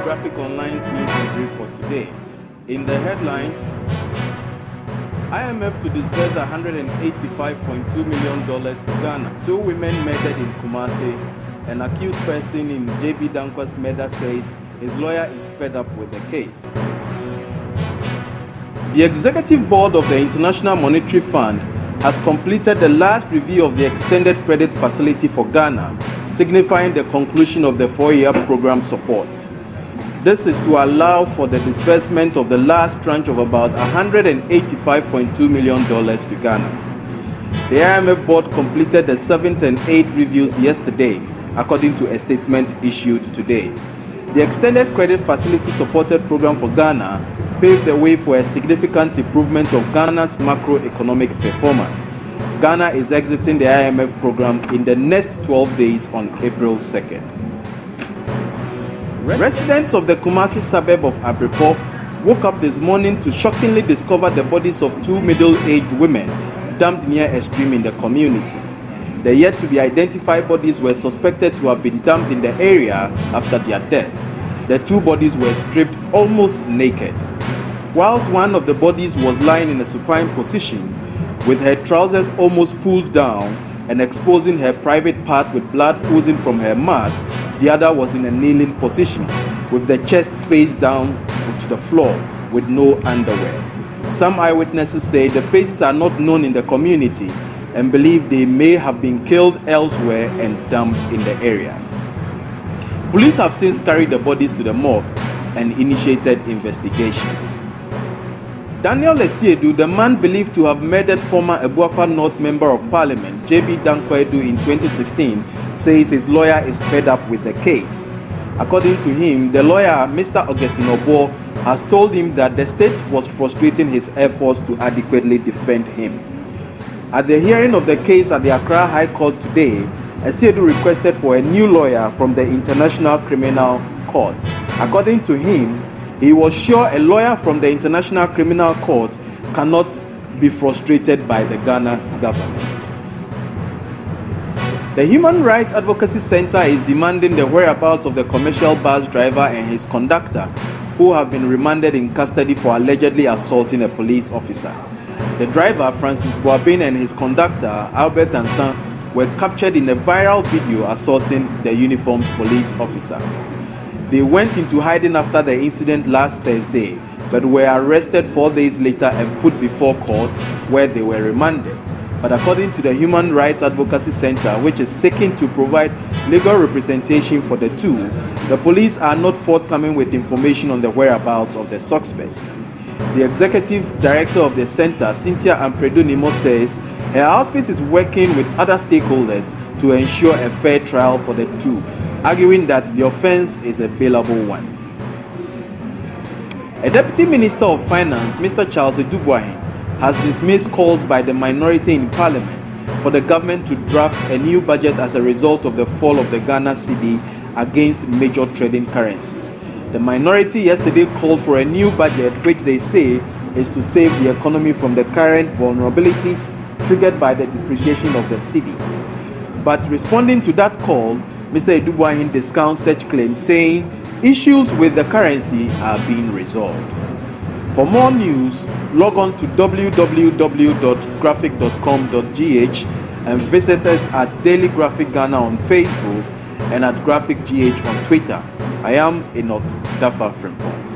Graphic Online's news in brief for today. In the headlines, IMF to disburse $185.2 million to Ghana. 2 women murdered in Kumasi. An accused person in JB Danquah's murder says his lawyer is fed up with the case. The Executive Board of the International Monetary Fund has completed the last review of the extended credit facility for Ghana, signifying the conclusion of the 4-year program support. This is to allow for the disbursement of the last tranche of about $185.2 million to Ghana. The IMF board completed the 7th and 8th reviews yesterday, according to a statement issued today. The extended credit facility supported program for Ghana paved the way for a significant improvement of Ghana's macroeconomic performance. Ghana is exiting the IMF program in the next 12 days on April 2nd. Residents of the Kumasi suburb of Abripo woke up this morning to shockingly discover the bodies of 2 middle-aged women dumped near a stream in the community. The yet-to-be-identified bodies were suspected to have been dumped in the area after their death. The 2 bodies were stripped almost naked. Whilst one of the bodies was lying in a supine position, with her trousers almost pulled down and exposing her private part with blood oozing from her mouth, the other was in a kneeling position, with the chest face down to the floor, with no underwear. Some eyewitnesses say the faces are not known in the community and believe they may have been killed elsewhere and dumped in the area. Police have since carried the bodies to the morgue and initiated investigations. Daniel Lesiedu, the man believed to have murdered former Abuakwa North Member of Parliament JB Danquah in 2016, says his lawyer is fed up with the case. According to him, the lawyer, Mr. Augustine Obo, has told him that the state was frustrating his efforts to adequately defend him. At the hearing of the case at the Accra High Court today, Lesiedu requested for a new lawyer from the International Criminal Court. According to him, he was sure a lawyer from the International Criminal Court cannot be frustrated by the Ghana government. The Human Rights Advocacy Center is demanding the whereabouts of the commercial bus driver and his conductor, who have been remanded in custody for allegedly assaulting a police officer. The driver, Francis Boabin, and his conductor, Albert Ansan, were captured in a viral video assaulting the uniformed police officer. They went into hiding after the incident last Thursday, but were arrested 4 days later and put before court, where they were remanded. But according to the Human Rights Advocacy Center, which is seeking to provide legal representation for the two, the police are not forthcoming with information on the whereabouts of the suspects. The executive director of the center, Cynthia Ampredunimo, says her outfit is working with other stakeholders to ensure a fair trial for the two, arguing that the offense is a bailable one. A Deputy Minister of Finance, Mr. Charles Edubwahin, has dismissed calls by the minority in Parliament for the government to draft a new budget as a result of the fall of the Ghana cedi against major trading currencies. The minority yesterday called for a new budget which they say is to save the economy from the current vulnerabilities triggered by the depreciation of the cedi. But responding to that call, Mr. Edubwahin discounts such claims, saying issues with the currency are being resolved. For more news, log on to www.graphic.com.gh and visit us at Daily Graphic Ghana on Facebook and at Graphic GH on Twitter. I am Enoch Dafa Frimpong.